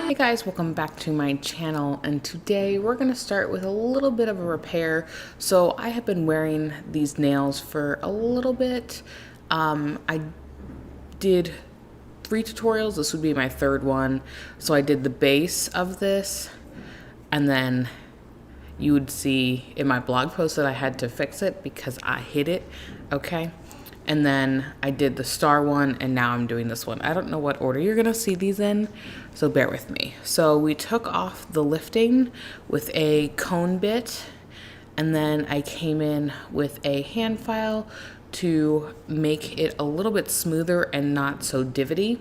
Hey guys, welcome back to my channel, and today we're going to start with a little bit of a repair. So I have been wearing these nails for a little bit. I did 3 tutorials. This would be my 3rd one. So I did the base of this, and then you would see in my blog post that I had to fix it because I hit it, okay? And then I did the star one, and now I'm doing this one. I don't know what order you're gonna see these in, so bear with me. So we took off the lifting with a cone bit, and then I came in with a hand file to make it a little bit smoother and not so divoty.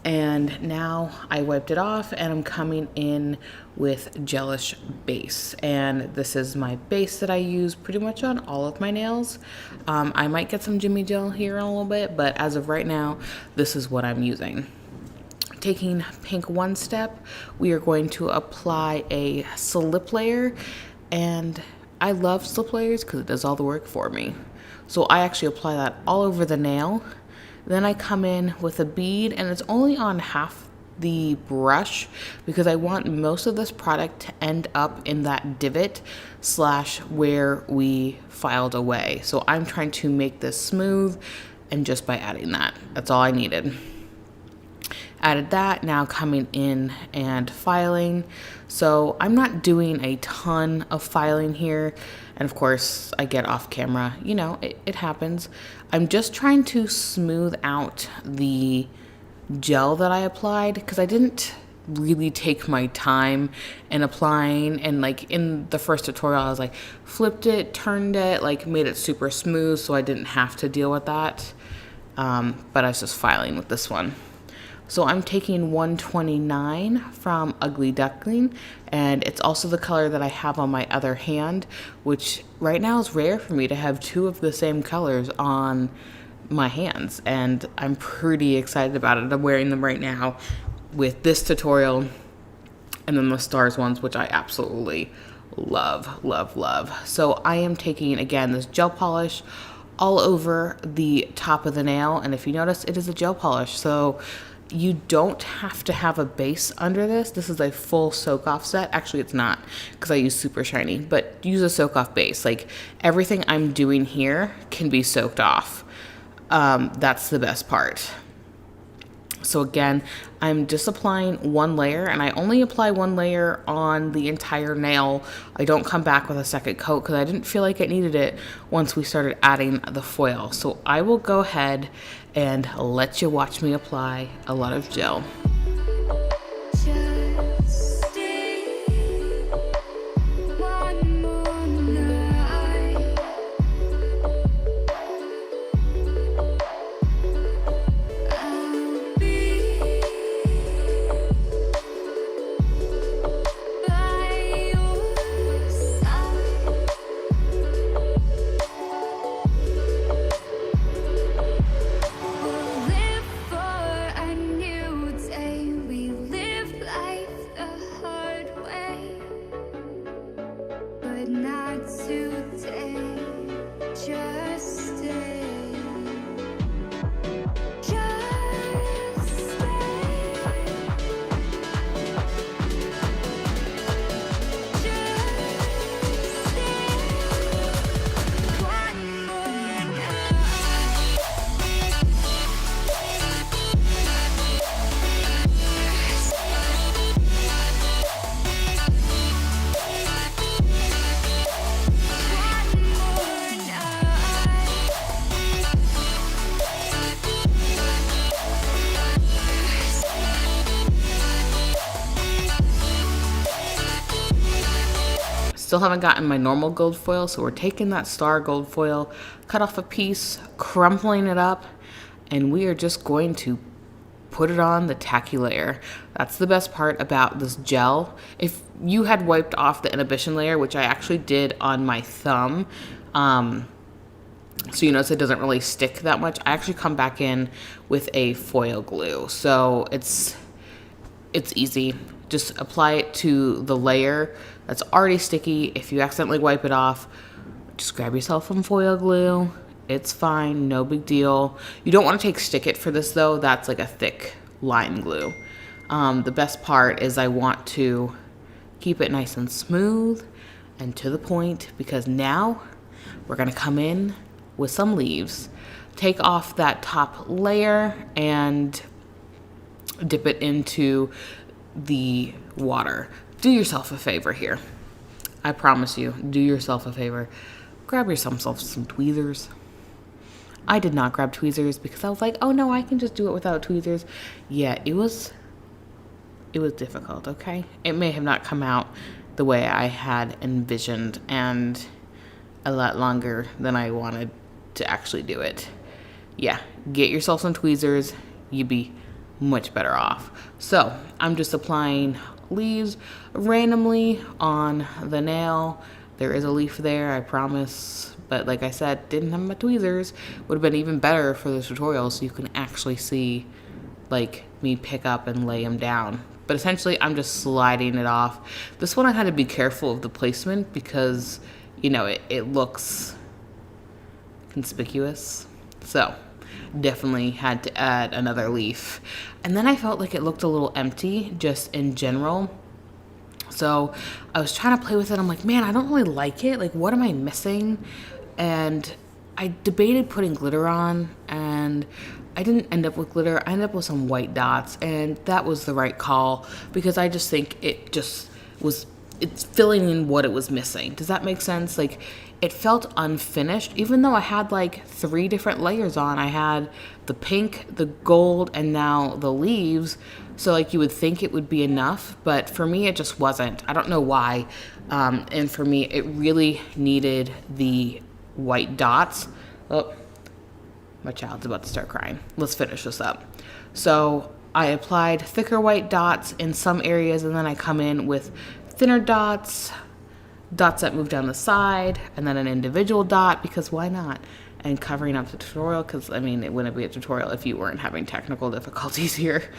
And now I wiped it off, and I'm coming in with gelish base. And this is my base that I use pretty much on all of my nails. I might get some Jimmy Gel here in a little bit, but as of right now, this is what I'm using. Taking pink one step, we are going to apply a slip layer, and I love slip layers because it does all the work for me. So I actually apply that all over the nail. Then I come in with a bead, and it's only on half the brush because I want most of this product to end up in that divot slash where we filed away. So I'm trying to make this smooth, and just by adding that, that's all I needed. Added that, now coming in and filing. So I'm not doing a ton of filing here. And of course, I get off camera, you know, it happens. I'm just trying to smooth out the gel that I applied because I didn't really take my time in applying. And like in the first tutorial, I was like, flipped it, turned it, like made it super smooth so I didn't have to deal with that. But I was just filing with this one. So I'm taking 129 from Ugly Duckling, and it's also the color that I have on my other hand, which right now is rare for me to have 2 of the same colors on my hands, and I'm pretty excited about it. I'm wearing them right now with this tutorial and then the stars ones, which I absolutely love, love, love. So I am taking, again, this gel polish all over the top of the nail, and if you notice, it is a gel polish. So you don't have to have a base under this. This is a full soak off set. Actually, it's not because I use super shiny, but use a soak off base. Like everything I'm doing here can be soaked off. That's the best part. So again, I'm just applying 1 layer, and I only apply 1 layer on the entire nail. I don't come back with a second coat because I didn't feel like it needed it once we started adding the foil. So I will go ahead and let you watch me apply a lot of gel. Still haven't gotten my normal gold foil, so we're taking that star gold foil, cut off a piece, crumpling it up, and we are just going to put it on the tacky layer. That's the best part about this gel. If you had wiped off the inhibition layer, which I actually did on my thumb, so you notice it doesn't really stick that much, I actually come back in with a foil glue. So it's easy. Just apply it to the layer that's already sticky. If you accidentally wipe it off, just grab yourself some foil glue. It's fine, no big deal. You don't want to take stick it for this though. That's like a thick lime glue. The best part is I want to keep it nice and smooth and to the point, because now we're gonna come in with some leaves. Take off that top layer and dip it into the water. Do yourself a favor here. I promise you, do yourself a favor. Grab yourself some tweezers. I did not grab tweezers because I was like, oh no, I can just do it without tweezers. Yeah, it was difficult, okay? It may have not come out the way I had envisioned and a lot longer than I wanted to actually do it. Yeah, get yourself some tweezers. You'd be much better off. So I'm just applying leaves randomly on the nail. There is a leaf there, I promise. But like I said, didn't have my tweezers. Would have been even better for the tutorial so you can actually see like me pick up and lay them down. But essentially I'm just sliding it off. This one I had to be careful of the placement because, you know, it looks conspicuous. So definitely had to add another leaf. And then I felt like it looked a little empty just in general. So I was trying to play with it. I'm like, man, I don't really like it. Like, what am I missing? And I debated putting glitter on, and I didn't end up with glitter. I ended up with some white dots, and that was the right call because I just think it's filling in what it was missing. Does that make sense? Like, it felt unfinished, even though I had like 3 different layers on. I had the pink, the gold, and now the leaves. So like you would think it would be enough, but for me, it just wasn't. I don't know why. And for me, it really needed the white dots. Oh, my child's about to start crying. Let's finish this up. So I applied thicker white dots in some areas, and then I come in with thinner dots that move down the side, and then an individual dot, because why not? And covering up the tutorial, because I mean, it wouldn't be a tutorial if you weren't having technical difficulties here.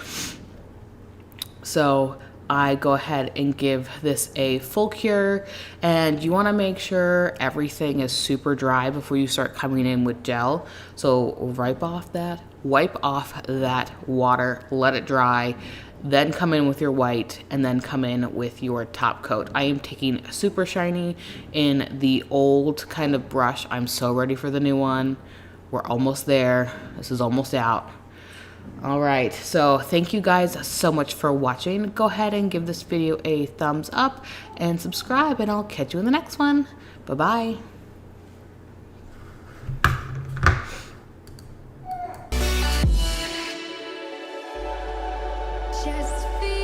So I go ahead and give this a full cure, and you want to make sure everything is super dry before you start coming in with gel. So wipe off that water, let it dry, then come in with your white, and then come in with your top coat. I am taking super shiny in the old kind of brush. I'm so ready for the new one. We're almost there. This is almost out. All right, so thank you guys so much for watching. Go ahead and give this video a thumbs up and subscribe, and I'll catch you in the next one. Bye-bye. Just feel